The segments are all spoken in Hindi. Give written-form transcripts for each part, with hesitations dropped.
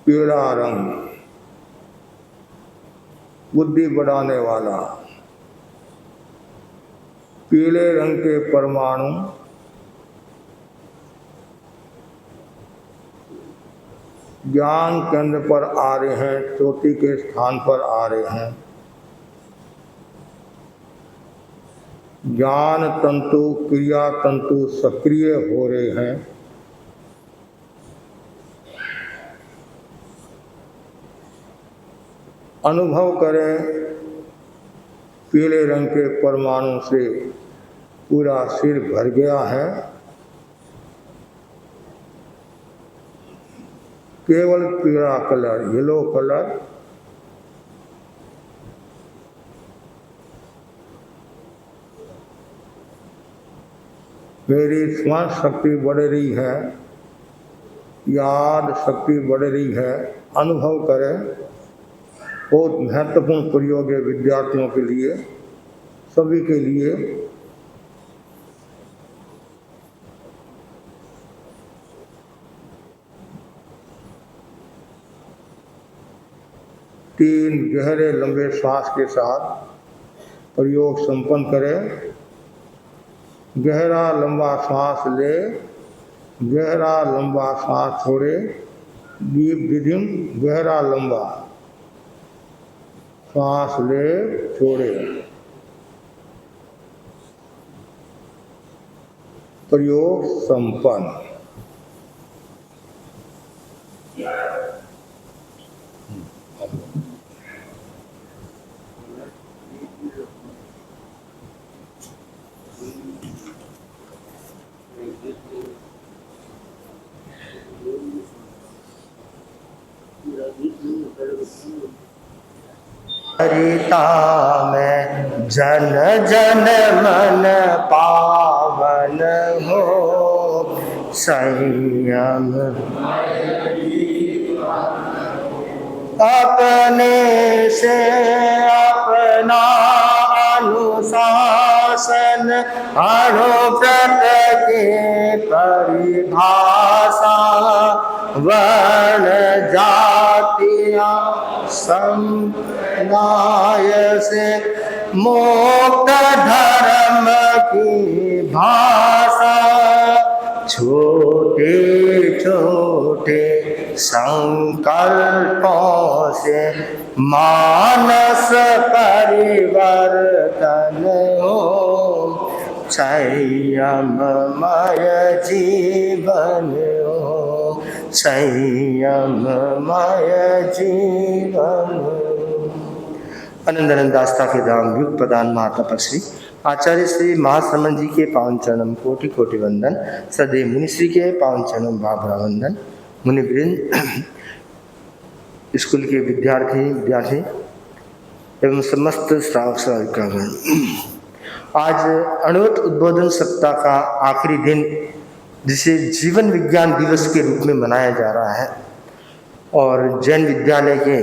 पीला रंग, बुद्धि बढ़ाने वाला। पीले रंग के परमाणु ज्ञान केंद्र पर आ रहे हैं, चोटी के स्थान पर आ रहे हैं। ज्ञान तंतु, क्रिया तंतु सक्रिय हो रहे हैं। अनुभव करें, पीले रंग के परमाणु से पूरा सिर भर गया है। केवल पीला कलर, येलो कलर, मेरी स्मरण शक्ति बढ़ रही है, याद शक्ति बढ़ रही है। अनुभव करें, बहुत महत्वपूर्ण प्रयोग है विद्यार्थियों के लिए, सभी के लिए। तीन गहरे लंबे श्वास के साथ प्रयोग संपन्न करें। गहरा लंबा सांस ले, गहरा लंबा सांस छोड़े। डीप ब्रीदिंग, गहरा लंबा सांस ले, छोड़े। प्रयोग संपन्न। हरिता में जन जन मन पावन हो, संयम अपने से अपना अनुशासन, अनुव्रत की परिभाषा, वर्ण जातियां संप्रदाय से मुक्त धर्म की भाषा, छोटे छोटे संकल्पों से मानस परिवर्तन हो, संयममय जीवन हो, संयममय जीवन। आनंदानंद दास्ता के धाम युग प्रधान महात्मा श्री आचार्य श्री महाश्रमण जी के पावन चरणों कोटि कोटि वंदन। सदैव मुनिश्री के पावन चरणों भावरा वंदन। मुनिवृंद, स्कूल के विद्यार्थी एवं समस्त श्रावक श्राविकागण, आज अणुवत उद्बोधन सप्ताह का आखिरी दिन, जिसे जीवन विज्ञान दिवस के रूप में मनाया जा रहा है, और जैन विद्यालय के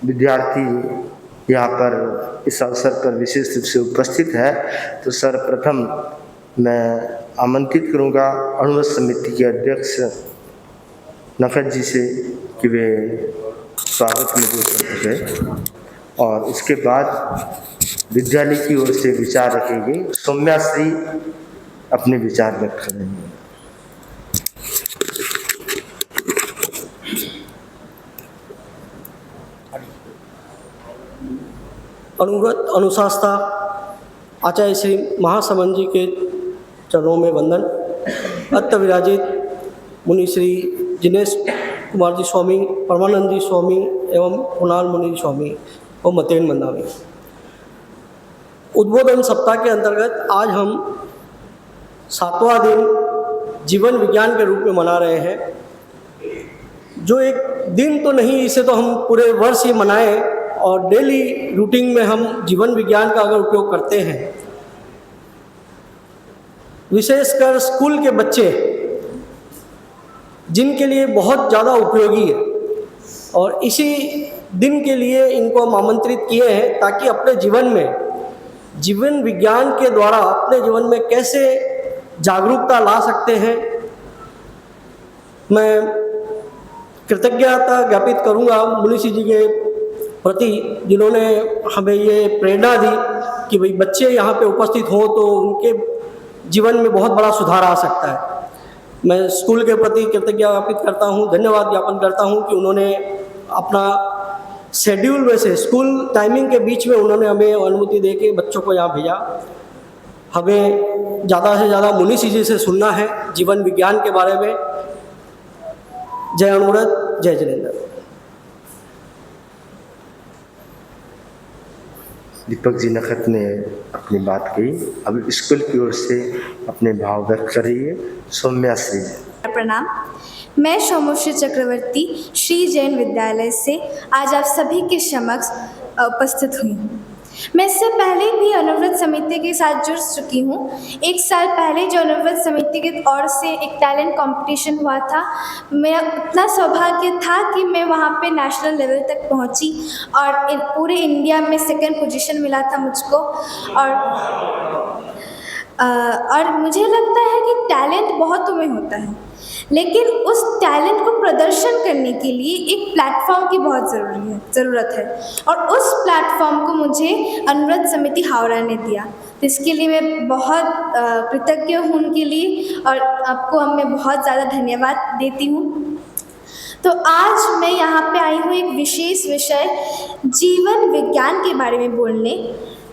विद्यार्थी यहाँ पर इस अवसर पर विशेष रूप से उपस्थित है। तो सर्वप्रथम मैं आमंत्रित करूँगा अणुवत समिति के अध्यक्ष नफत जी से कि वे स्वागत में दो शब्द कहें, और उसके बाद विद्यालय की ओर से विचार रखेंगे। सौम्या श्री अपने विचार व्यक्त करेंगे। अनुव्रत अनुशास्ता आचार्य श्री महाश्रमण जी के चरणों में वंदन। अत्य विराजित मुनि श्री जिनेश कुमार जी स्वामी, परमानंद जी स्वामी एवं कुणाल मुनि स्वामी और मतेन मंदावी। उद्बोधन सप्ताह के अंतर्गत आज हम 7वां दिन जीवन विज्ञान के रूप में मना रहे हैं। जो एक दिन तो नहीं, इसे तो हम पूरे वर्ष ही मनाएं, और डेली रूटीन में हम जीवन विज्ञान का अगर उपयोग करते हैं, विशेषकर स्कूल के बच्चे जिनके लिए बहुत ज़्यादा उपयोगी है, और इसी दिन के लिए इनको हम आमंत्रित किए हैं ताकि अपने जीवन में जीवन विज्ञान के द्वारा अपने जीवन में कैसे जागरूकता ला सकते हैं। मैं कृतज्ञता ज्ञापित करूंगा मुनीषी जी के प्रति, जिन्होंने हमें ये प्रेरणा दी कि भाई बच्चे यहाँ पे उपस्थित हों तो उनके जीवन में बहुत बड़ा सुधार आ सकता है। मैं स्कूल के प्रति कृतज्ञता ज्ञापित करता हूँ, धन्यवाद ज्ञापन करता हूँ कि उन्होंने अपना शेड्यूल में से स्कूल टाइमिंग के बीच में उन्होंने हमें अनुमति दे के बच्चों को यहाँ भेजा। हमें ज़्यादा से ज़्यादा मुनीषी जी से सुनना है जीवन विज्ञान के बारे में। जय अनुव्रत, जय जिनेंद्र। दीपक जी नखत ने अपनी बात कही। अब स्कूल की ओर से अपने भाव व्यक्त कर रही है सौम्या श्री जी। प्रणाम, मैं सौम्यश्री चक्रवर्ती श्री जैन विद्यालय से आज आप सभी के समक्ष उपस्थित हुई हूँ। मैं इससे पहले भी अनुव्रत समिति के साथ जुड़ चुकी हूँ। 1 साल पहले जो अनुव्रत समिति की ओर से एक टैलेंट कंपटीशन हुआ था, मेरा इतना सौभाग्य था कि मैं वहाँ पे नेशनल लेवल तक पहुँची और पूरे इंडिया में 2nd पोजीशन मिला था मुझको। और मुझे लगता है कि टैलेंट बहुतों में होता है, लेकिन उस टैलेंट को प्रदर्शन करने के लिए एक प्लेटफॉर्म की बहुत ज़रूरत है और उस प्लेटफॉर्म को मुझे अनुव्रत समिति हावड़ा ने दिया। तो इसके लिए मैं बहुत कृतज्ञ हूँ उनके लिए और आपको मैं बहुत ज़्यादा धन्यवाद देती हूँ। तो आज मैं यहाँ पे आई हूँ एक विशेष विषय जीवन विज्ञान के बारे में बोलने।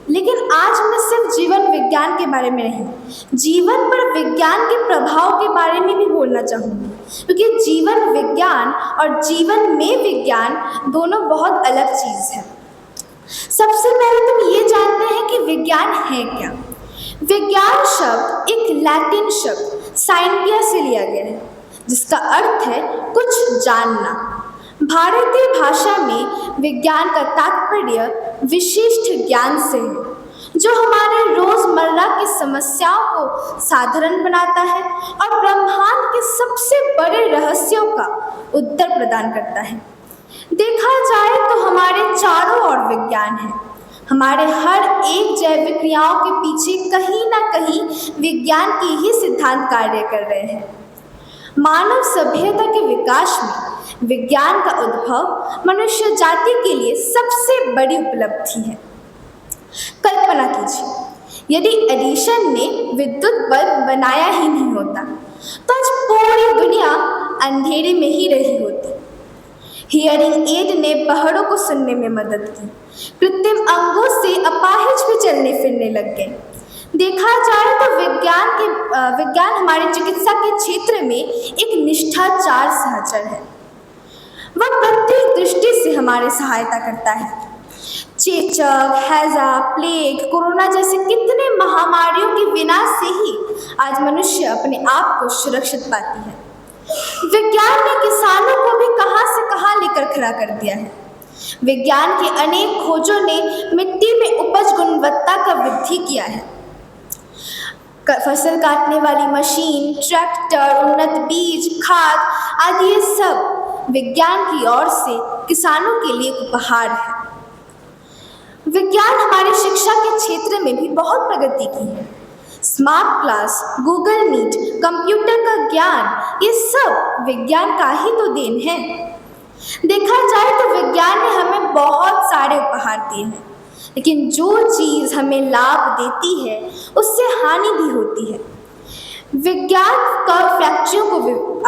लेकिन आज मैं सिर्फ जीवन विज्ञान के बारे में नहीं, जीवन पर विज्ञान के प्रभाव के बारे में भी बोलना चाहूँगी, क्योंकि जीवन विज्ञान और जीवन में विज्ञान दोनों बहुत अलग चीज़ है। सबसे पहले तुम ये जानते हैं कि विज्ञान है क्या। विज्ञान शब्द एक लैटिन शब्द साइंटिया से लिया गया है, जिसका अर्थ है कुछ जानना। भारतीय भाषा में विज्ञान का तात्पर्य विशिष्ट ज्ञान से है, जो हमारे रोजमर्रा की समस्याओं को साधारण बनाता है और ब्रह्मांड के सबसे बड़े रहस्यों का उत्तर प्रदान करता है। देखा जाए तो हमारे चारों ओर विज्ञान है। हमारे हर एक जैविक क्रियाओं के पीछे कहीं ना कहीं विज्ञान के ही सिद्धांत कार्य कर रहे हैं। मानव सभ्यता के विकास में विज्ञान का उद्भव मनुष्य जाति के लिए सबसे बड़ी उपलब्धि है। कल्पना कीजिए, यदि एडिसन ने विद्युत बल्ब बनाया ही नहीं होता तो आज पूरी दुनिया अंधेरे में ही रही होती। हियरिंग एड ने बहरों को सुनने में मदद की। कृत्रिम अंगों से अपाहिज भी चलने फिरने लग गए। देखा जाए तो विज्ञान हमारे चिकित्सा के क्षेत्र में एक निष्ठाचार सहचर है। वह प्रत्येक दृष्टि से हमारी सहायता करता है। चेचक, हैजा, प्लेग, कोरोना जैसे कितने महामारियों के विनाश से ही आज मनुष्य अपने आप को सुरक्षित पाती है। विज्ञान ने किसानों को भी कहां से कहां लेकर खड़ा कर दिया है। विज्ञान की अनेक खोजों ने मिट्टी में उपज गुणवत्ता का वृद्धि किया है। फसल काटने वाली मशीन, ट्रैक्टर, उन्नत बीज, खाद आदि ये सब विज्ञान की ओर से किसानों के लिए उपहार है। विज्ञान हमारी शिक्षा के क्षेत्र में भी बहुत प्रगति की है। Smart class, Google Meet, computer का ज्ञान, ये सब विज्ञान का ही तो देन है। देखा जाए तो विज्ञान ने हमें बहुत सारे उपहार दिए हैं, लेकिन जो चीज़ हमें लाभ देती है उससे हानि भी होती है। विज्ञान का फैक्ट्रियों को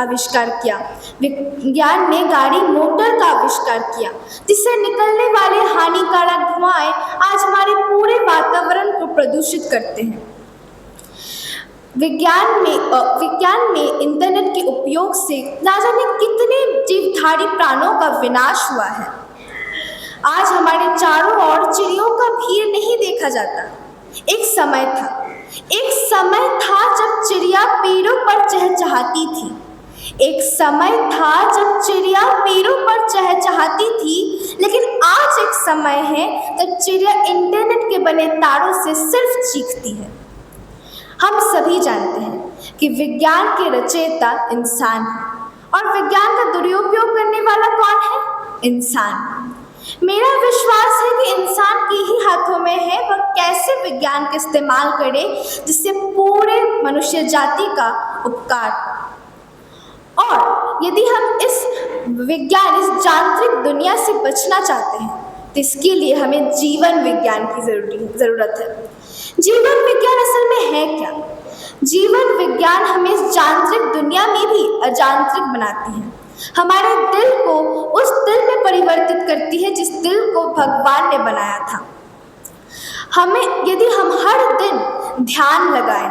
आविष्कार किया। विज्ञान ने गाड़ी मोटर का आविष्कार किया, जिससे निकलने वाले हानिकारक धुआं आज हमारे पूरे वातावरण को प्रदूषित करते हैं। विज्ञान में इंटरनेट के उपयोग से ना जाने कितने जीवधारी प्राणों का विनाश हुआ है। आज हमारे चारों ओर चिड़ियों का भीड़ नहीं देखा जाता। एक समय था जब चिड़िया पेड़ों पर चहचहाती थी। एक समय था जब चिड़िया पेड़ों पर चहचहाती थी, लेकिन आज एक समय है जब चिड़िया इंटरनेट के बने तारों से सिर्फ चीखती है। हम सभी जानते हैं कि विज्ञान के रचयिता इंसान है और विज्ञान का दुरुपयोग करने वाला कौन है? इंसान। मेरा विश्वास है कि इंसान के ही हाथों में है वह कैसे विज्ञान का इस्तेमाल करे जिससे पूरे मनुष्य जाति का उपकार हो। और यदि हम इस विज्ञान, इस यांत्रिक दुनिया से बचना चाहते हैं तो इसके लिए हमें जीवन विज्ञान की ज़रूरत है। जीवन विज्ञान असल में है क्या? जीवन विज्ञान हमें इस यांत्रिक दुनिया में भी अयांत्रिक बनाती है। हमारे दिल को उस दिल में परिवर्तित करती है जिस दिल को भगवान ने बनाया था। यदि हम हर दिन ध्यान लगाएं,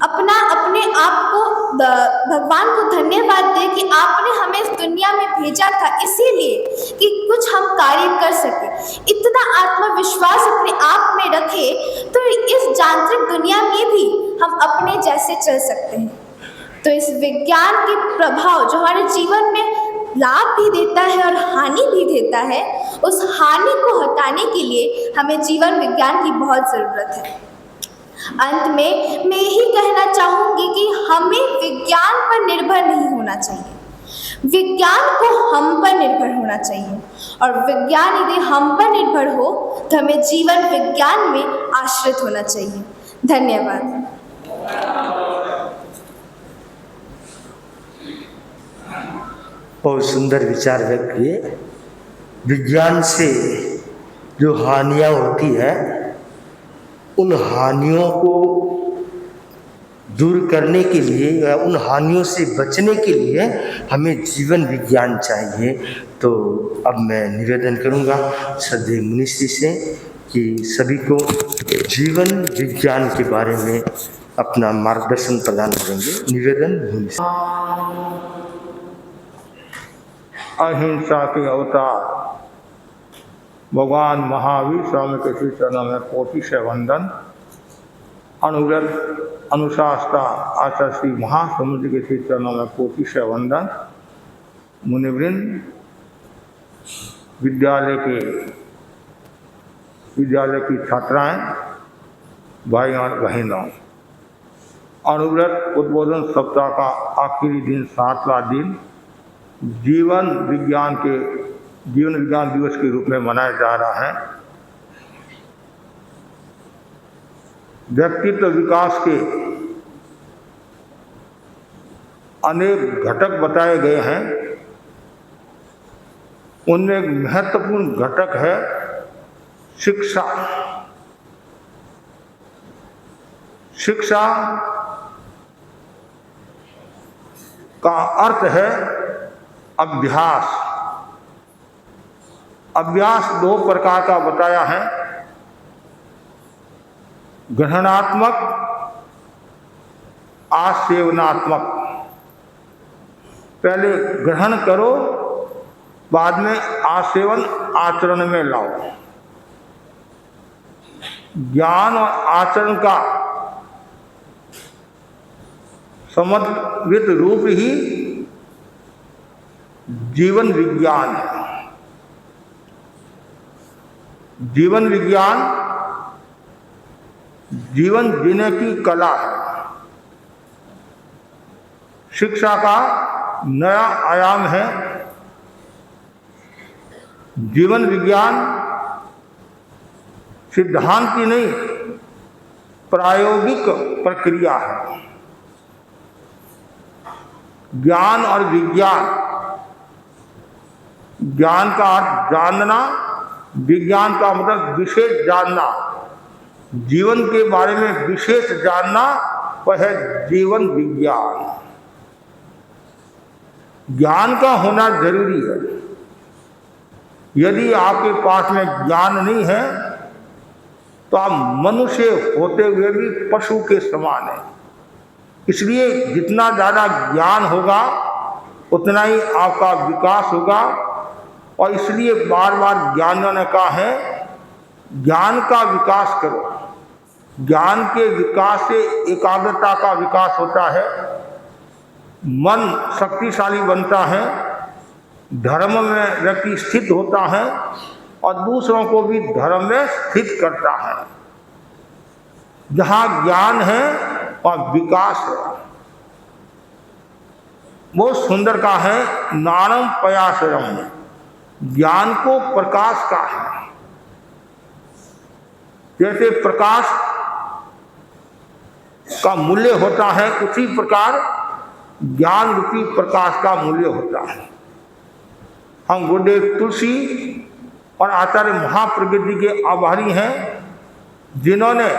अपने आप को भगवान को धन्यवाद दें कि आपने हमें इस दुनिया में भेजा था इसीलिए कि कुछ हम कार्य कर सके, इतना आत्मविश्वास अपने आप में रखें तो इस यांत्रिक दुनिया में भी हम अपने जैसे चल सकते हैं। तो इस विज्ञान के प्रभाव जो हमारे जीवन में लाभ भी देता है और हानि भी देता है, उस हानि को हटाने के लिए हमें जीवन विज्ञान की बहुत ज़रूरत है। अंत में मैं यही कहना चाहूँगी कि हमें विज्ञान पर निर्भर नहीं होना चाहिए, विज्ञान को हम पर निर्भर होना चाहिए। और विज्ञान यदि हम पर निर्भर हो तो हमें जीवन विज्ञान में आश्रित होना चाहिए। धन्यवाद। बहुत सुंदर विचार व्यक्त किए। विज्ञान से जो हानियाँ होती है उन हानियों को दूर करने के लिए या उन हानियों से बचने के लिए हमें जीवन विज्ञान चाहिए। तो अब मैं निवेदन करूंगा श्रद्धेय मुनिश्री से कि सभी को जीवन विज्ञान के बारे में अपना मार्गदर्शन प्रदान करेंगे। निवेदन मुनिश्री। अहिंसा के अवतार भगवान महावीर स्वामी के श्री चरणों में कोटि से वंदन। अनुव्रत अनुशासता आचार्य श्री महासमुद्र के श्री चरणों में कोटि से वंदन। मुनिवृंद, विद्यालय की छात्राएं, भाई और बहनों, अनुव्रत उद्बोधन सप्ताह का आखिरी दिन, 7वां दिन जीवन विज्ञान दिवस के रूप में मनाया जा रहा है। व्यक्तित्व विकास के अनेक घटक बताए गए हैं, उनमें एक महत्वपूर्ण घटक है शिक्षा। शिक्षा का अर्थ है अभ्यास। अभ्यास 2 प्रकार का बताया है, ग्रहणात्मक, आसेवनात्मक। पहले ग्रहण करो, बाद में आसेवन आचरण में लाओ। ज्ञान और आचरण का समन्वित रूप ही जीवन विज्ञान है। जीवन विज्ञान जीवन जीने की कला है। शिक्षा का नया आयाम है। जीवन विज्ञान सिद्धांत की नहीं, प्रायोगिक प्रक्रिया है। ज्ञान और विज्ञान, ज्ञान का अर्थ जानना, विज्ञान का मतलब विशेष जानना, जीवन के बारे में विशेष जानना, वह है जीवन विज्ञान। ज्ञान का होना जरूरी है। यदि आपके पास में ज्ञान नहीं है तो आप मनुष्य होते हुए भी पशु के समान हैं। इसलिए जितना ज़्यादा ज्ञान होगा उतना ही आपका विकास होगा। और इसलिए बार बार ज्ञानियों ने कहा है, ज्ञान का विकास करो। ज्ञान के विकास से एकाग्रता का विकास होता है, मन शक्तिशाली बनता है, धर्म में व्यक्ति स्थित होता है और दूसरों को भी धर्म में स्थित करता है। जहाँ ज्ञान है वहाँ विकास है। बहुत सुंदर का है, नारम पयासरम, ज्ञान को प्रकाश का है। जैसे प्रकाश का मूल्य होता है, उसी प्रकार ज्ञान रूपी प्रकाश का मूल्य होता है। हम गुरुदेव तुलसी और आचार्य महाप्रज्ञ जी के आभारी हैं, जिन्होंने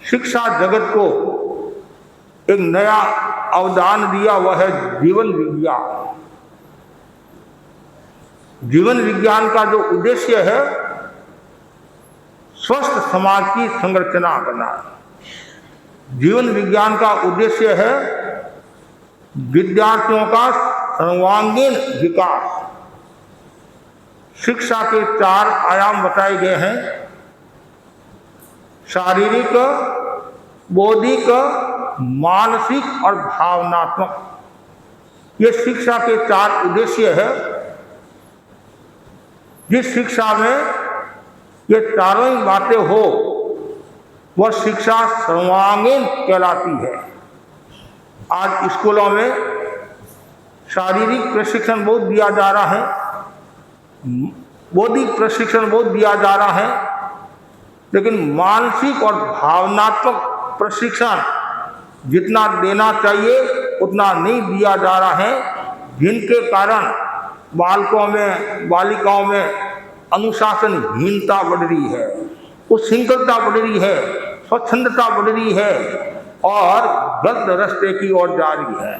शिक्षा जगत को एक नया अवदान दिया, वह है जीवन विज्ञान। जीवन विज्ञान का जो उद्देश्य है स्वस्थ समाज की संरचना करना। जीवन विज्ञान का उद्देश्य है विद्यार्थियों का सर्वांगीण विकास। शिक्षा के 4 आयाम बताए गए हैं, शारीरिक, बौद्धिक, मानसिक और भावनात्मक। ये शिक्षा के 4 उद्देश्य है। जिस शिक्षा में ये चारों ही बातें हो वह शिक्षा सर्वांगीण कहलाती है। आज स्कूलों में शारीरिक प्रशिक्षण बहुत दिया जा रहा है, बौद्धिक प्रशिक्षण बहुत दिया जा रहा है, लेकिन मानसिक और भावनात्मक प्रशिक्षण जितना देना चाहिए उतना नहीं दिया जा रहा है, जिनके कारण बालकों में, बालिकाओं में अनुशासनहीनता बढ़ रही है, उच्छृंखलता बढ़ रही है, स्वच्छंदता बढ़ रही है और गलत रास्ते की ओर जा रही है।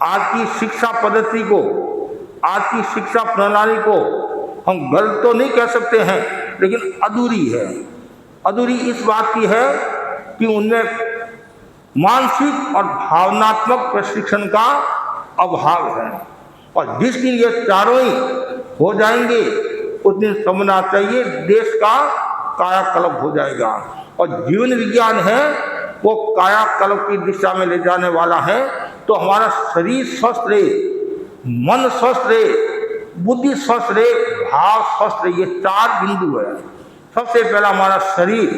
आज की शिक्षा पद्धति को, आज की शिक्षा प्रणाली को हम गलत तो नहीं कह सकते हैं, लेकिन अधूरी है। अधूरी इस बात की है कि उनमें मानसिक और भावनात्मक प्रशिक्षण का अभाव है। और जिस दिन ये चारों ही हो जाएंगे उस दिन समझना चाहिए देश का कायाकल्प हो जाएगा। और जीवन विज्ञान है वो कायाकल्प की दिशा में ले जाने वाला है। तो हमारा शरीर स्वस्थ रहे, मन स्वस्थ रहे, बुद्धि स्वस्थ रहे, भाव स्वस्थ रहे, ये 4 बिंदु है। सबसे पहला हमारा शरीर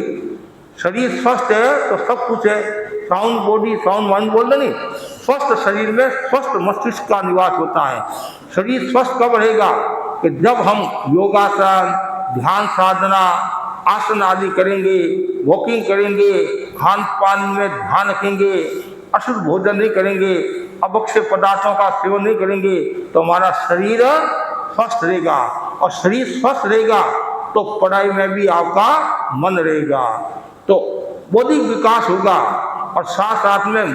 स्वस्थ है तो सब कुछ है। साउंड बॉडी साउंड माइंड बोल नहीं, स्वस्थ शरीर में स्वस्थ मस्तिष्क का निवास होता है। शरीर स्वस्थ कब रहेगा कि जब हम योगासन, ध्यान साधना, आसन आदि करेंगे, वॉकिंग करेंगे, खान पान में ध्यान रखेंगे, अशुद्ध भोजन नहीं करेंगे, अभक्ष्य पदार्थों का सेवन नहीं करेंगे, तो हमारा शरीर स्वस्थ रहेगा। और शरीर स्वस्थ रहेगा तो पढ़ाई में भी आपका मन रहेगा, तो बौद्धिक विकास होगा। और साथ साथ में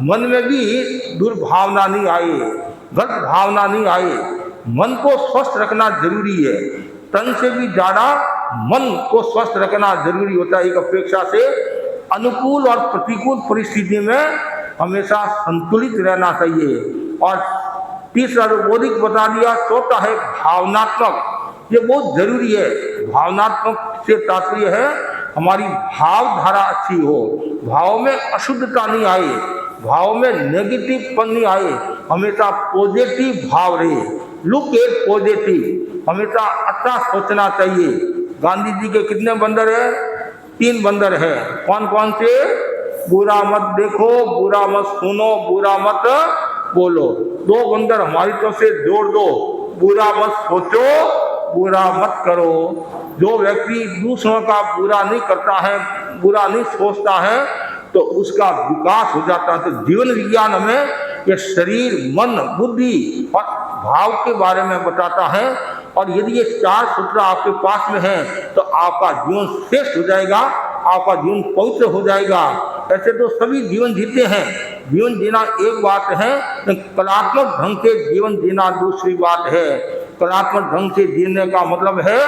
मन में भी दुर्भावना नहीं आए, गलत भावना नहीं आए। मन को स्वस्थ रखना जरूरी है, तन से भी ज़्यादा मन को स्वस्थ रखना जरूरी होता है। एक अपेक्षा से अनुकूल और प्रतिकूल परिस्थिति में हमेशा संतुलित रहना चाहिए। और तीसरा जो बौद्धिक बता दिया, चौथा है भावनात्मक। ये बहुत जरूरी है। भावनात्मक से तात्पर्य है हमारी भावधारा अच्छी हो, भाव में अशुद्धता नहीं आए, भाव में नेगेटिवपन नहीं आए, हमेशा पॉजिटिव भाव रहे। लुक एट पॉजिटिव, हमेशा अच्छा सोचना चाहिए। गांधी जी के कितने बंदर है? 3 बंदर है। कौन कौन से? बुरा मत देखो, बुरा मत सुनो, बुरा मत बोलो। 2 बंदर हमारी तरफ से जोड़ दो, बुरा मत सोचो, बुरा मत करो। जो व्यक्ति दूसरों का बुरा नहीं करता है, बुरा नहीं सोचता है, तो उसका विकास हो जाता है। तो जीवन विज्ञान हमें ये शरीर, मन, बुद्धि और भाव के बारे में बताता है। और यदि ये 4 सूत्र आपके पास में हैं तो आपका जीवन श्रेष्ठ हो जाएगा, आपका जीवन पवित्र हो जाएगा। ऐसे तो सभी जीवन जीते हैं, जीवन जीना एक बात है, कलात्मक ढंग से जीवन जीना दूसरी बात है। कलात्मक ढंग से जीने का मतलब है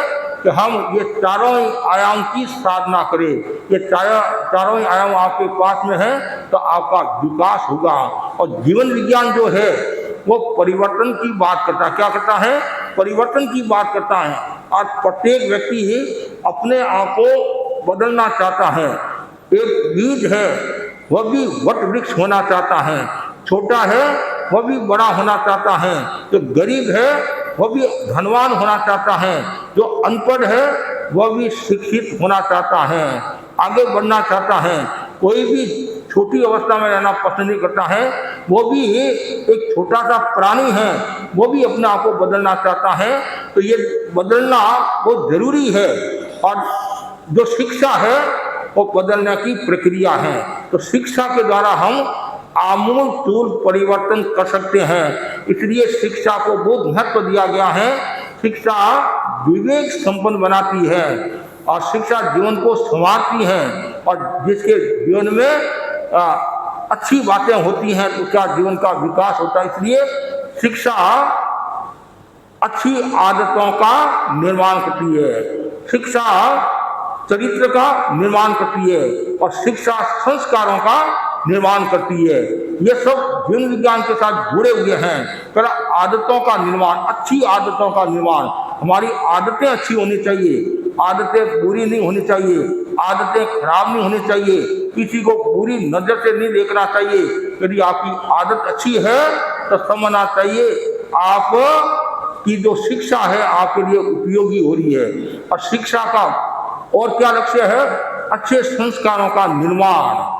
कि हम ये चारों ही आयाम की साधना करें। ये चारों ही आयाम आपके पास में है तो आपका विकास होगा। और जीवन विज्ञान जो है वो परिवर्तन की बात करता है। क्या करता है? परिवर्तन की बात करता है। आज प्रत्येक व्यक्ति ही अपने आप को बदलना चाहता है। एक बीज है वह भी वट वृक्ष होना चाहता है, छोटा है वह भी बड़ा होना चाहता है, जो गरीब है वह भी धनवान होना चाहता है, जो अनपढ़ है वह भी शिक्षित होना चाहता है, आगे बढ़ना चाहता है। कोई भी छोटी अवस्था में रहना पसंद नहीं करता है। वो भी एक छोटा सा प्राणी है, वो भी अपने आप को बदलना चाहता है। तो ये बदलना बहुत जरूरी है। और जो शिक्षा है वो बदलने की प्रक्रिया है। तो शिक्षा के द्वारा हम आमूल चूल परिवर्तन कर सकते हैं। इसलिए शिक्षा को बहुत महत्व दिया गया है। शिक्षा विवेक संपन्न बनाती है और शिक्षा जीवन को संवारती है, और जिसके जीवन में अच्छी बातें होती हैं तो उसका जीवन का विकास होता है। इसलिए शिक्षा अच्छी आदतों का निर्माण करती है, शिक्षा चरित्र का निर्माण करती है और शिक्षा संस्कारों का निर्माण करती है। ये सब जीवन विज्ञान के साथ जुड़े हुए हैं। पर आदतों का निर्माण, अच्छी आदतों का निर्माण, हमारी आदतें अच्छी होनी चाहिए, आदतें बुरी नहीं होनी चाहिए, आदतें खराब नहीं होनी चाहिए, किसी को बुरी नजर से नहीं देखना चाहिए। यदि आपकी आदत अच्छी है तो समझना चाहिए आप की जो शिक्षा है आपके लिए उपयोगी हो रही है। और शिक्षा का और क्या लक्ष्य है? अच्छे संस्कारों का निर्माण।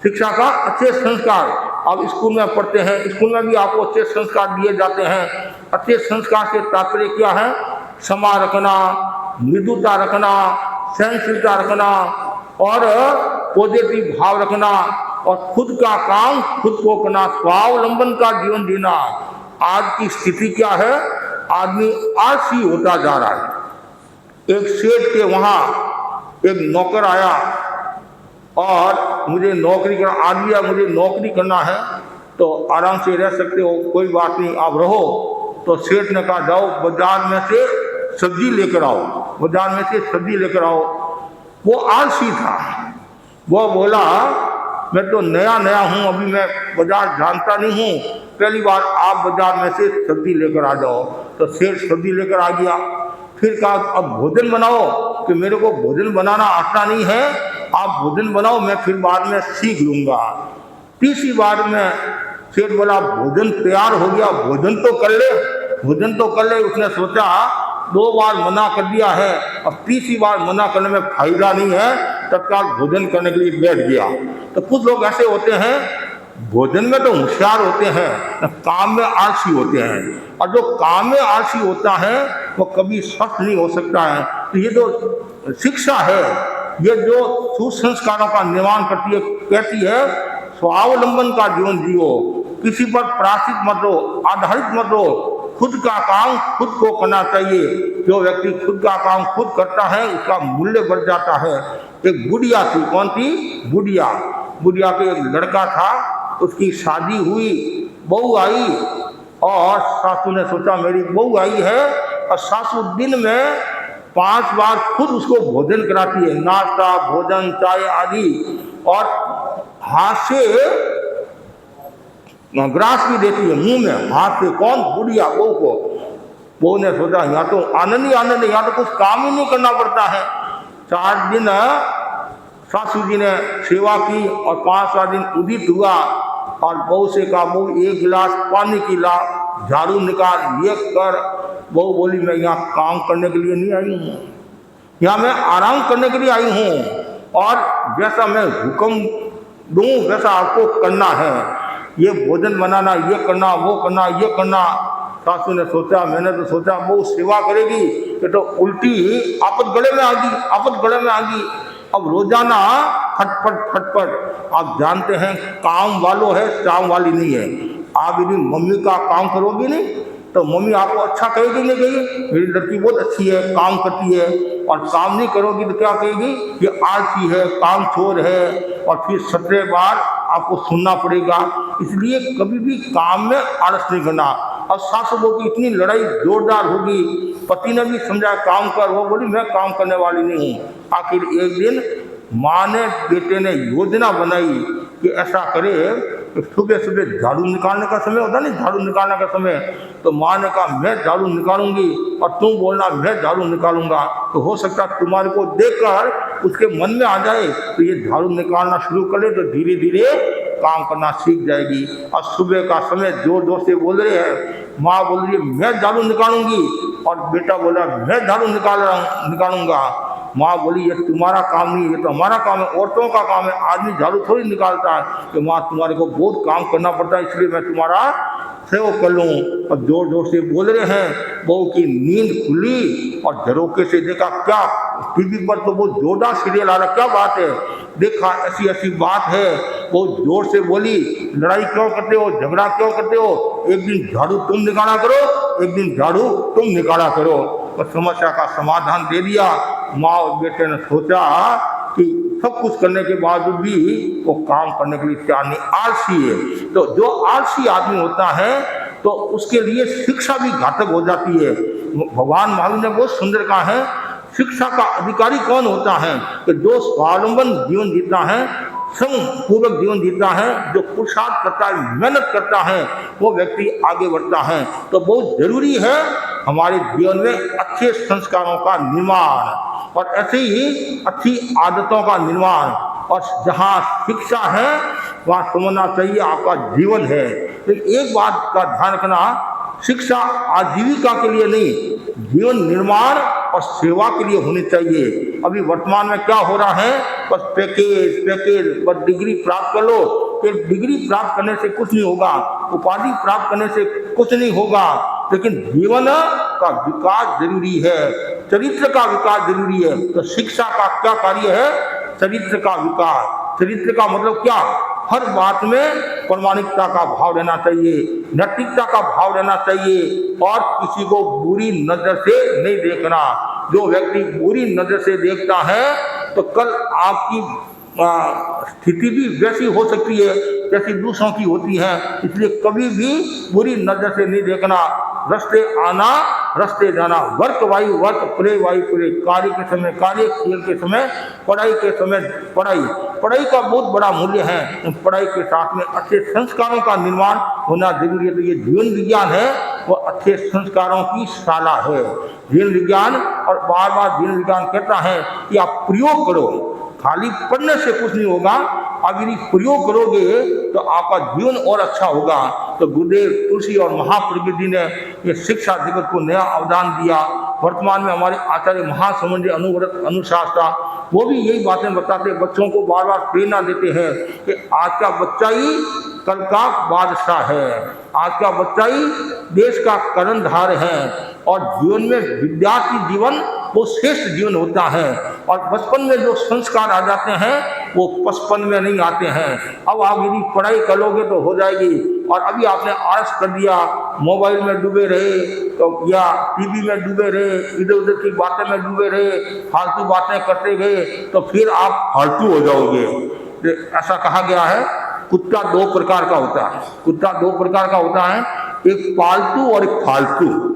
शिक्षा का अच्छे संस्कार, आप स्कूल में पढ़ते हैं, स्कूल में भी आपको अच्छे संस्कार दिए जाते हैं। अच्छे संस्कार से तात्पर्य क्या है? क्षमा रखना, मृदुता रखना, सहनशीलता रखना और पॉजिटिव भाव रखना और खुद का काम खुद को करना, स्वावलंबन का जीवन जीना। आज की स्थिति क्या है? आदमी आलसी होता जा रहा है। एक सेठ के वहाँ एक नौकर आया और मुझे नौकरी करना, आदमी मुझे नौकरी करना है तो आराम से रह सकते हो, कोई बात नहीं आप रहो। तो सेठ ने कहा जाओ बाजार में से सब्जी लेकर आओ, बाजार में से सब्जी लेकर आओ। वो आलसी था, वो बोला मैं तो नया नया हूँ, अभी मैं बाजार जानता नहीं हूँ, पहली बार आप बाजार में से सब्जी लेकर आ जाओ। तो सेठ सब्जी लेकर आ गया। फिर कहा अब भोजन बनाओ, कि मेरे को भोजन बनाना आता नहीं है, आप भोजन बनाओ, मैं फिर बाद में सीख लूँगा। तीसरी बार में सेठ बोला भोजन तैयार हो गया, भोजन तो कर ले, भोजन तो कर ले। उसने सोचा 2 बार मना कर दिया है, अब तीसरी बार मना करने में फायदा नहीं है, तत्काल भोजन करने के लिए बैठ गया। तो कुछ लोग ऐसे होते हैं, भोजन में तो होशियार होते हैं, काम में आलसी होते हैं। और जो काम में आलसी होता है वो कभी स्वस्थ नहीं हो सकता है। तो ये जो शिक्षा है, ये जो सुसंस्कारों का निर्माण करती है, कहती है स्वावलंबन का जीवन जियो, किसी पर प्राश्रित मत रहो, आधारित मत रहो, खुद का काम खुद को करना चाहिए। जो व्यक्ति खुद का काम खुद करता है उसका मूल्य बढ़ जाता है। एक बुढ़िया थी, कौन थी? बुढ़िया। बुढ़िया के एक लड़का था, उसकी शादी हुई, बहू आई और सासू ने सोचा मेरी बहू आई है, और सासू दिन में 5 बार खुद उसको भोजन कराती है, नाश्ता, भोजन, चाय आदि, और हाथ से ग्रास भी देती है मुंह में, हाथ से। कौन? बुढ़िया, बहू को। बहू ने सोचा यहाँ तो आनंद ही आनंद है, यहाँ तो कुछ काम ही नहीं करना पड़ता है। 4 दिन सासू जी ने सेवा की और 5वां दिन उदित हुआ और बहू से कहा बहू 1 गिलास पानी की ला, झाड़ू निकाल, ये कर। बहू बोली मैं यहाँ काम करने के लिए नहीं आई हूँ, यहाँ मैं आराम करने के लिए आई हूँ, और जैसा मैं हुक्म दूँ वैसा आपको करना है। ये भोजन बनाना, ये करना, वो करना, ये करना। सासू ने सोचा, मैंने तो सोचा वो सेवा करेगी, ये तो उल्टी आपत गले में आ गई, आपत गले में आ गई। अब रोजाना खटपट खटपट। आप जानते हैं काम वालो है, काम वाली नहीं है। आप यदि मम्मी का काम करोगे नहीं तो मम्मी आपको अच्छा कहेगी नहीं, कहेगी मेरी लड़की बहुत अच्छी है, काम करती है। और काम नहीं करोगी तो क्या कहेगी? ये आलसी है, काम चोर है, और फिर 17 बार आपको सुनना पड़ेगा। इसलिए कभी भी काम में आलस नहीं करना। और सासू बहू की इतनी लड़ाई जोरदार होगी, पति ने भी समझा काम कर, वो बोली मैं काम करने वाली नहीं हूँ। आखिर एक दिन माँ ने, बेटे ने योजना बनाई कि ऐसा करे, सुबह सुबह झाड़ू निकालने का समय होता नहीं, झाड़ू निकालने का समय, तो माँ ने कहा मैं झाड़ू निकालूंगी और तुम बोलना मैं झाड़ू निकालूंगा। तो हो सकता है तुम्हारे को देखकर उसके मन में आ जाए तो ये झाड़ू निकालना शुरू करे, तो धीरे धीरे काम करना सीख जाएगी। और सुबह का समय जोर जोर से बोल रहे हैं, माँ बोल रही है मैं झाड़ू निकालूंगी और बेटा बोला मैं झाड़ू निकालूंगा। माँ बोली ये तुम्हारा काम नहीं, ये तो हमारा काम है, औरतों का काम है, आदमी झाड़ू थोड़ी निकालता है। कि माँ तुम्हारे को बहुत काम करना पड़ता है, इसलिए मैं तुम्हारा सेवक कर लूँ। और जोर जोर से बोल रहे हैं। बहू की नींद खुली और झरोके से देखा, क्या टीवी पर तो बहुत जोरदार सीरियल आ रहा, क्या बात है। देखा ऐसी ऐसी बात है, वो जोर से बोली, लड़ाई क्यों करते हो, झगड़ा क्यों करते हो, एक दिन झाड़ू तुम निकाला करो, एक दिन झाड़ू तुम निकाला करो। और समस्या का समाधान दे दिया। माँ और बेटे ने सोचा कि सब कुछ करने के बावजूद भी वो काम करने के लिए तैयार नहीं, आलसी है। तो जो आलसी आदमी होता है तो उसके लिए शिक्षा भी घातक हो जाती है। भगवान महावीर ने बहुत सुंदर कहा है, शिक्षा का अधिकारी कौन होता है कि जो स्वावलंबन जीवन जीता है, श्रम पूर्वक जीवन जीता है, जो पुरुषार्थ करता है, मेहनत करता है, वो व्यक्ति आगे बढ़ता है। तो बहुत जरूरी है हमारे जीवन में अच्छे संस्कारों का निर्माण और ऐसे ही अच्छी आदतों का निर्माण। और जहाँ शिक्षा है वहाँ समझना चाहिए आपका जीवन है। तो एक बात का ध्यान रखना, शिक्षा आजीविका के लिए नहीं, जीवन निर्माण और सेवा के लिए होनी चाहिए। अभी वर्तमान में क्या हो रहा है, बस पैकेज बस डिग्री प्राप्त कर लो। फिर डिग्री प्राप्त करने से कुछ नहीं होगा, उपाधि प्राप्त करने से कुछ नहीं होगा, लेकिन जीवन का विकास जरूरी है, चरित्र का विकास जरूरी है। तो शिक्षा का क्या कार्य है, चरित्र का विकास। चरित्र का मतलब क्या, हर बात में प्रामाणिकता का भाव रहना चाहिए, नैतिकता का भाव रहना चाहिए और किसी को बुरी नजर से नहीं देखना। जो व्यक्ति बुरी नजर से देखता है तो कल आपकी स्थिति भी वैसी हो सकती है जैसी दूसरों की होती है। इसलिए कभी भी बुरी नजर से नहीं देखना। रास्ते आना, रास्ते जाना, work while work, play while play, कार्य के समय कार्य, खेल के समय पढ़ाई के समय पढ़ाई। पढ़ाई का बहुत बड़ा मूल्य है। पढ़ाई के साथ में अच्छे संस्कारों का निर्माण होना जरूरी है। तो ये जीवन विज्ञान है, वो अच्छे संस्कारों की शाला है। जीवन विज्ञान, और बार बार जीवन विज्ञान कहता है कि आप प्रयोग करो, खाली पढ़ने से कुछ नहीं होगा, आप यदि प्रयोग करोगे तो आपका जीवन और अच्छा होगा। तो गुरुदेव तुलसी और महाप्रज्ञ जी ने ये शिक्षा जगत को नया अवदान दिया। वर्तमान में हमारे आचार्य महासमंजय अनुव्रत अनुशास्त्रा वो भी यही बातें बताते, बच्चों को बार बार प्रेरणा देते हैं कि आज का बच्चा ही कल का बादशाह है, आज का बच्चा ही देश का कर्णधार है। और जीवन में विद्यार्थी जीवन वो श्रेष्ठ जीवन होता है। और बचपन में जो संस्कार आ जाते हैं वो पचपन में नहीं आते हैं। अब आप यदि पढ़ाई करोगे तो हो जाएगी, और अभी आपने आलस कर दिया, मोबाइल में डूबे रहे तो या टीवी में डूबे रहे, इधर उधर की बातें में डूबे रहे, फालतू बातें करते गए, तो फिर आप फालतू हो जाओगे। ऐसा कहा गया है, कुत्ता दो प्रकार का होता है। कुत्ता दो प्रकार का होता है, एक पालतू और एक फालतू।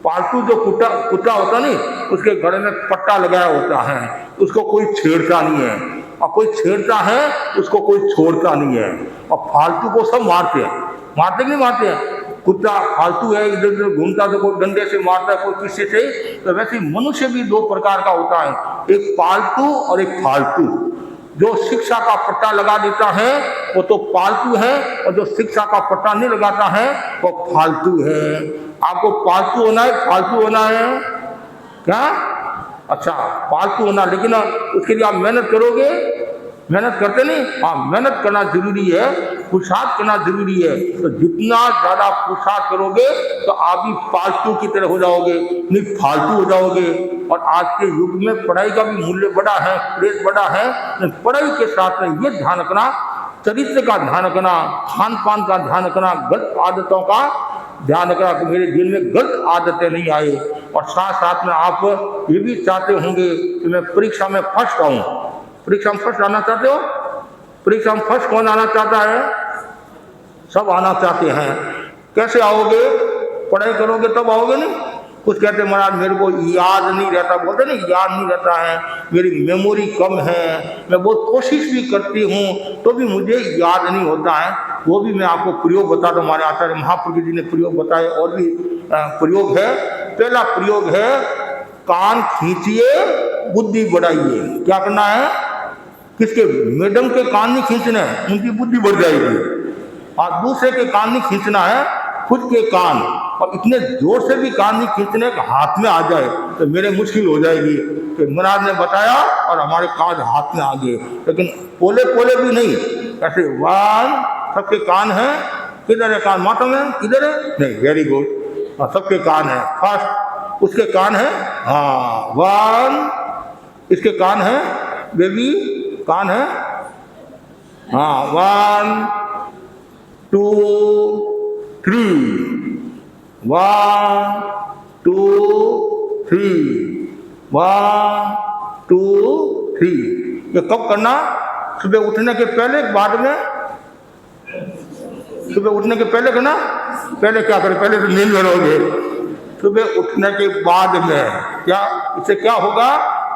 पालतू जो कुत्ता होता नहीं, उसके गले में पट्टा लगाया होता है, उसको कोई छेड़ता नहीं है, और कोई छेड़ता है उसको कोई छोड़ता नहीं है। और फालतू को सब मारते हैं, मारते कि नहीं मारते हैं। कुत्ता फालतू है, इधर उधर घूमता, तो कोई डंडे से मारता है, कोई किसी से। तो वैसे मनुष्य भी दो प्रकार का होता है, एक पालतू और एक फालतू। जो शिक्षा का पट्टा लगा देता है वो तो पालतू है, और जो शिक्षा का पट्टा नहीं लगाता है वो फालतू है। आपको पालतू होना है, फालतू होना है क्या? अच्छा, पालतू होना, लेकिन उसके लिए आप मेहनत करोगे, मेहनत करते नहीं। हाँ, मेहनत करना जरूरी है, पुरुषार्थ करना जरूरी है। तो जितना ज़्यादा पुरुषार्थ करोगे तो आप भी पालतू की तरह हो जाओगे, नहीं फालतू हो जाओगे। और आज के युग में पढ़ाई का भी मूल्य बड़ा है, क्रेज बड़ा है। पढ़ाई के साथ में ये ध्यान रखना, चरित्र का ध्यान रखना, खान पान का ध्यान रखना, गलत आदतों का ध्यान रखना कि मेरे जीवन में गलत आदतें नहीं आए। और साथ साथ में आप ये भी चाहते होंगे कि मैं परीक्षा में फर्स्ट आऊँ। परीक्षा में फर्स्ट आना चाहते हो? परीक्षा में फर्स्ट कौन आना चाहता है? सब आना चाहते हैं। कैसे आओगे? पढ़ाई करोगे तब आओगे नहीं। कुछ कहते महाराज मेरे को याद नहीं रहता, बोलते नहीं याद नहीं रहता है, मेरी मेमोरी कम है, मैं बहुत कोशिश भी करती हूँ तो भी मुझे याद नहीं होता है। वो भी मैं आपको प्रयोग बता दूँ, हमारे आचार्य महाप्रज्ञ जी ने प्रयोग बताए, और भी प्रयोग है। पहला प्रयोग है, कान खींचिए बुद्धि बढ़ाइए। क्या करना है? किसके? मैडम के कान नहीं खींचने, उनकी बुद्धि बढ़ जाएगी। और दूसरे के कान नहीं खींचना है, खुद के कान। और इतने जोर से भी कान नहीं खींचने का हाथ में आ जाए तो मेरे मुश्किल हो जाएगी। कि महाराज ने बताया और हमारे कान हाथ में आ गए, लेकिन पोले पोले भी नहीं, ऐसे वन, सबके कान हैं। किधर है कान? माथा में? किधर है? नहीं, वेरी गुड, सबके कान है। फर्स्ट उसके कान है, हाँ, वन, इसके कान है, बेबी कान है, हाँ 1 2 3 1 2 3 1 2 3। ये कब करना? सुबह उठने के पहले, बाद में? सुबह उठने के पहले करना। पहले क्या करें? पहले तो नींद में रहोगे। सुबह उठने के बाद में क्या, इससे क्या होगा?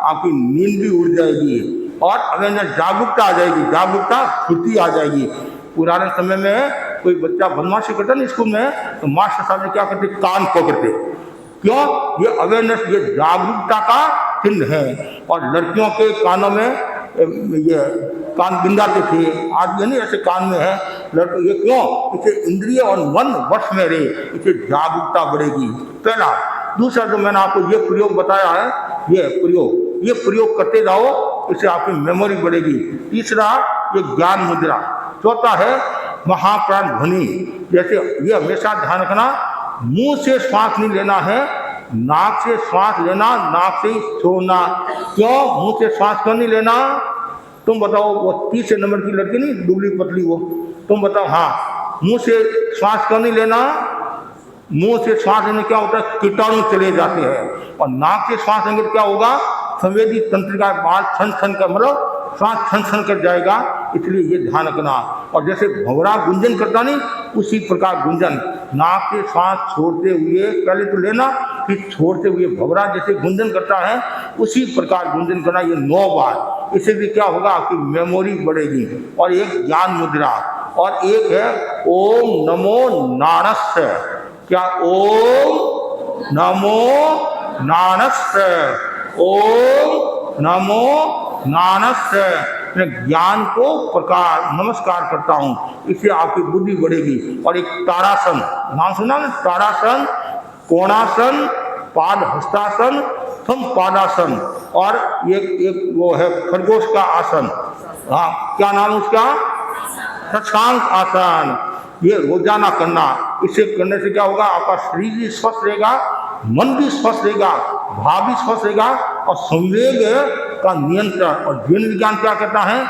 आपकी नींद भी उड़ जाएगी और अवेयरनेस, जागरूकता आ जाएगी, जागरूकता स्फूर्ति आ जाएगी। पुराने समय में कोई बच्चा बदमाशी करता ना स्कूल में, तो मास्टर साहब ने क्या करते? कान पकड़ते। क्यों? ये अवेयरनेस, ये जागरूकता का चिन्ह है। और लड़कियों के कानों में ये कान बिंदाते थे, आज ये नहीं ऐसे कान में है लड़के। ये क्यों? इसे इंद्रिय और मन वश में रहे, इसे जागरूकता बढ़ेगी। पहला। दूसरा जो मैंने आपको ये प्रयोग बताया है, ये प्रयोग करते जाओ, इससे आपकी मेमोरी बढ़ेगी। तीसरा ये ज्ञान मुद्रा। चौथा है महाप्राण ध्वनि। जैसे ये हमेशा ध्यान रखना, मुंह से श्वास नहीं लेना है, नाक से श्वास लेना, नाक से ही छोड़ना। क्यों मुंह से श्वास क्यों नहीं लेना? तुम बताओ। वो 30 नंबर की लड़की नहीं, दुबली पतली, वो तुम बताओ। हाँ, मुंह से श्वास क्यों नहीं लेना? मुंह से श्वास लेने क्या होता है? कीटाणु चले जाते हैं। और नाक से श्वास लेंगे तो क्या होगा? संवेदी तंत्रिका बाल छन छन कर, मतलब श्वास छन छन कर जाएगा। इसलिए ये ध्यान रखना। और जैसे भंवरा गुंजन करता नहीं, उसी प्रकार गुंजन, नाक से श्वास छोड़ते हुए पहले तो लेना, फिर छोड़ते हुए भंवरा जैसे गुंजन करता है, उसी प्रकार गुंजन करना। ये 9 बार। इससे भी क्या होगा? आपकी मेमोरी बढ़ेगी। और एक ज्ञान मुद्रा, और एक है ओम नमो नारायण। क्या? ओम नमो नारायण, ओम नमो नारायण। मैं ज्ञान को प्रकार नमस्कार करता हूँ, इससे आपकी बुद्धि बढ़ेगी। और एक तारासन, नाम सुना ना? तारासन, कोणासन, पाद हस्तासन, संपादासन, और एक वो है खरगोश का आसन। हाँ, क्या नाम उसका? शशांक आसन। ये रोजाना करना। इसे करने से क्या होगा? आपका शरीर भी स्वस्थ रहेगा, मन भी स्वस्थ रहेगा, भाव भी स्वस्थ रहेगा, और संवेग का नियंत्रण। और जीवन विज्ञान क्या कहता है?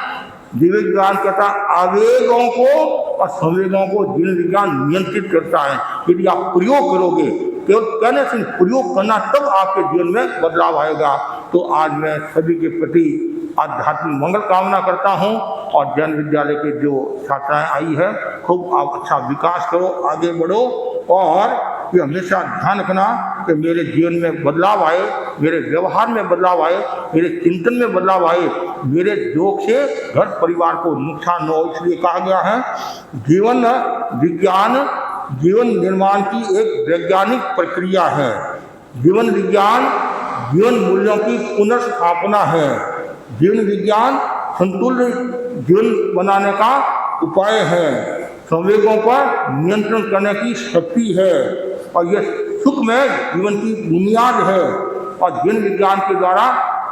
जीवन विज्ञान कहता है आवेगों को और संवेगों को जीवन विज्ञान नियंत्रित करता है। यदि आप प्रयोग करोगे, केवल कहने से प्रयोग करना, तब आपके जीवन में बदलाव आएगा। तो आज मैं सभी के प्रति आध्यात्मिक मंगल कामना करता हूँ। और जैन विद्यालय के जो छात्राएं आई है, खूब आप अच्छा विकास करो, आगे बढ़ो। और ये हमेशा ध्यान रखना कि मेरे जीवन में बदलाव आए, मेरे व्यवहार में बदलाव आए, मेरे चिंतन में बदलाव आए, मेरे जोक से घर परिवार को नुकसान न हो। इसलिए कहा गया है जीवन विज्ञान जीवन निर्माण की एक वैज्ञानिक प्रक्रिया है। जीवन विज्ञान जीवन मूल्यों की पुनर्स्थापना है। जीवन विज्ञान संतुलित जीवन बनाने का उपाय है। संवेगों पर नियंत्रण करने की शक्ति है। और यह सुख में जीवन की बुनियाद है। और जीवन विज्ञान के द्वारा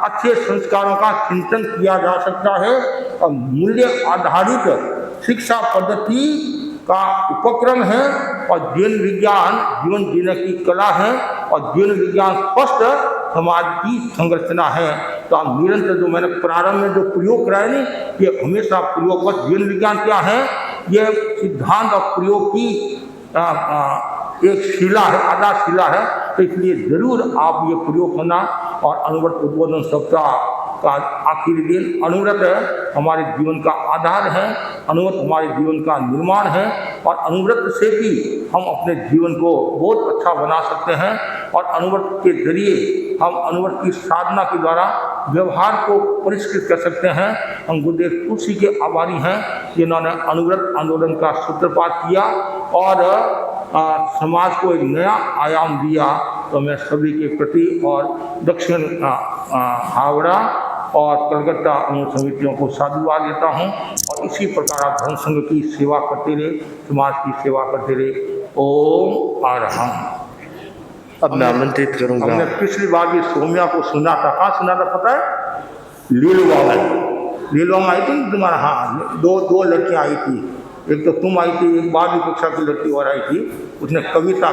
अच्छे संस्कारों का चिंतन किया जा सकता है। और मूल्य आधारित शिक्षा पद्धति का उपक्रम है। और जीवन विज्ञान जीवन जीने की कला है। और जीवन विज्ञान स्पष्ट समाज की संरचना है। तो आप निरंतर जो मैंने प्रारंभ में जो प्रयोग कराए नहीं, ये हमेशा प्रयोग कर। जीवन विज्ञान क्या है? ये सिद्धांत और प्रयोग की एक शिला है, आधारशिला है। तो इसलिए जरूर आप ये प्रयोग करना। और अनुव्रत उद्बोधन सप्ताह का आखिरी दिन, अनुव्रत हमारे जीवन का आधार है, अनुव्रत हमारे जीवन का निर्माण है। और अनुव्रत से भी हम अपने जीवन को बहुत अच्छा बना सकते हैं। और अनुव्रत के जरिए हम अनुव्रत की साधना के द्वारा व्यवहार को परिष्कृत कर सकते हैं। हम गुरुदेव तुलसी के आभारी हैं, जिन्होंने अनुव्रत आंदोलन का सूत्रपात किया और समाज को एक नया आयाम दिया। तो मैं सभी के प्रति और दक्षिण हावड़ा और कलकत्ता अनुव्रत समितियों को साधुवाद देता हूँ। और इसी प्रकार आप धर्म संघ की सेवा करते रहे, समाज की सेवा करते रहे। ओम आरहम। अब मैं आमंत्रित करूंगा। हमने पिछली बार भी सोम्या को सुना था। कहाँ सुना था पता है? लीलवा में। लीलवा में आई थी तुम्हारा? हाँ, दो लड़कियाँ आई थी। एक तो तुम आई थी, एक 12वीं कक्षा की लड़की और आई थी। उसने कविता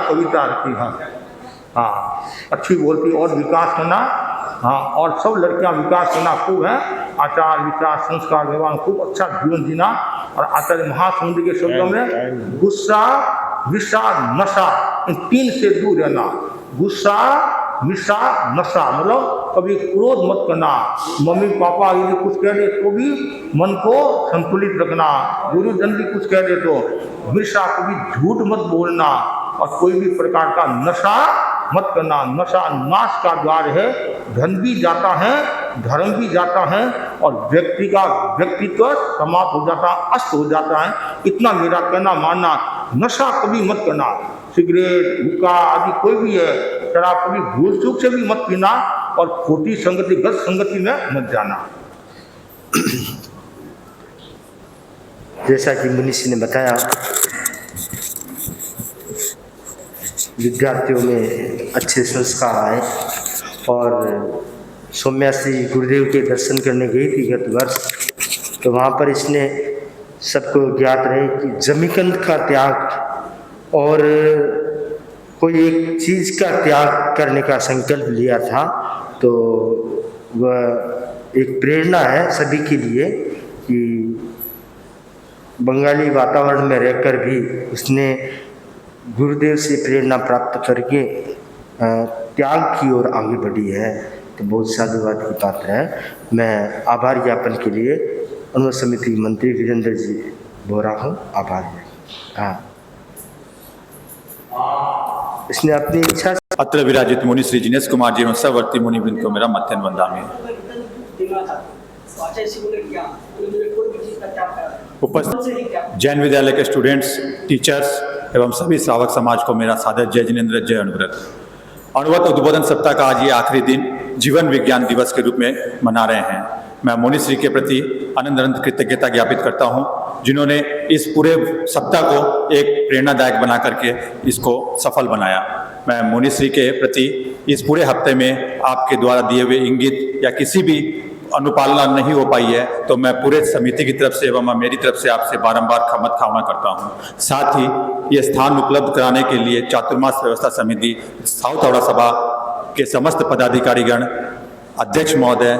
रखी। हाँ, अच्छी बोलती। और विकास करना। हाँ, और सब लड़कियाँ विकास करना खूब है। आचार विचार संस्कार व्यवहार खूब अच्छा जीवन जीना। और आचार्य महासमुद्र के शब्दों में गुस्सा विषा नशा इन 3 से दूर रहना। गुस्सा विषा नशा मतलब कभी क्रोध मत करना, मम्मी पापा यदि कुछ कह दे तो भी मन को संतुलित रखना, गुरुजन भी कुछ कह दे तो विषा, कभी झूठ मत बोलना और कोई भी प्रकार का नशा मत करना। नशा नाश का द्वार है, धन भी जाता है, धर्म भी जाता है और व्यक्ति का व्यक्तित्व समाप्त हो जाता है, अस्त हो जाता है। इतना मेरा कहना मानना। नशा कभी मत करना, सिगरेट हुक्का आदि कोई भी है, शराब कभी भूल चूक से भी मत पीना और खोटी संगति गलत संगति में मत जाना। जैसा कि मुनीषी ने बताया, विद्यार्थियों में अच्छे संस्कार आए और सौम्यासी गुरुदेव के दर्शन करने गई थी गत वर्ष, तो वहाँ पर इसने सबको ज्ञात रहे कि जमीकंद का त्याग और कोई एक चीज़ का त्याग करने का संकल्प लिया था। तो वह एक प्रेरणा है सभी के लिए कि बंगाली वातावरण में रहकर भी उसने गुरुदेव से प्रेरणा प्राप्त करके त्याग की ओर आगे बढ़ी है। तो बहुत साधुवाद की पात्र है। मैं आभार ज्ञापन के लिए अनुवाद समिति मंत्री वीरेंद्र जी बोरा हूँ। आभार है। हाँ, इसने अपनी इच्छा अत्र विराजित मुनि श्री जिनेश कुमार जी एवं सवर्ती मुनि वृंद को मेरा मध्यन वंदनामि। उपस्थित जैन विद्यालय के स्टूडेंट्स, टीचर्स एवं सभी श्रावक समाज को मेरा सादर जय जिनेन्द्र, जय अनुव्रत। अनुव्रत उद्बोधन सप्ताह का आज ये आखिरी दिन जीवन विज्ञान दिवस के रूप में मना रहे हैं। मैं मुनिश्री के प्रति अनंत अनंत कृतज्ञता ज्ञापित करता हूं, जिन्होंने इस पूरे सप्ताह को एक प्रेरणादायक बना करके इसको सफल बनाया। मैं मुनिश्री के प्रति इस पूरे हफ्ते में आपके द्वारा दिए हुए इंगित या किसी भी अनुपालना नहीं हो पाई है तो मैं पूरे समिति की तरफ से एवं मेरी तरफ से आपसे बारंबार क्षमा करता हूं। साथ ही ये स्थान उपलब्ध कराने के लिए चातुर्मास व्यवस्था समिति साउथ हावड़ा सभा के समस्त पदाधिकारीगण, अध्यक्ष महोदय,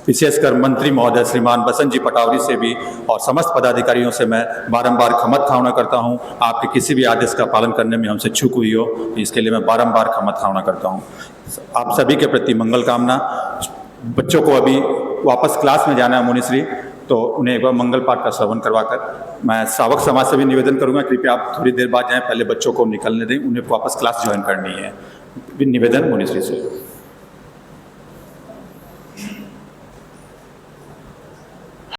विशेषकर मंत्री महोदय श्रीमान बसंत जी पटावरी से भी और समस्त पदाधिकारियों से मैं बारंबार क्षमा करता हूं। आपके किसी भी आदेश का पालन करने में हमसे चूक हुई हो, इसके लिए मैं बारंबार क्षमा करता हूं। आप सभी के प्रति मंगल कामना। बच्चों को अभी वापस क्लास में जाना है मुनिश्री, तो उन्हें एक बार मंगल पाठ का श्रवण करवाकर मैं श्रावक समाज से भी निवेदन करूंगा, कृपया आप थोड़ी देर बाद जाएं, पहले बच्चों को निकलने दें, उन्हें वापस क्लास ज्वाइन करनी है। निवेदन मुनिश्री से।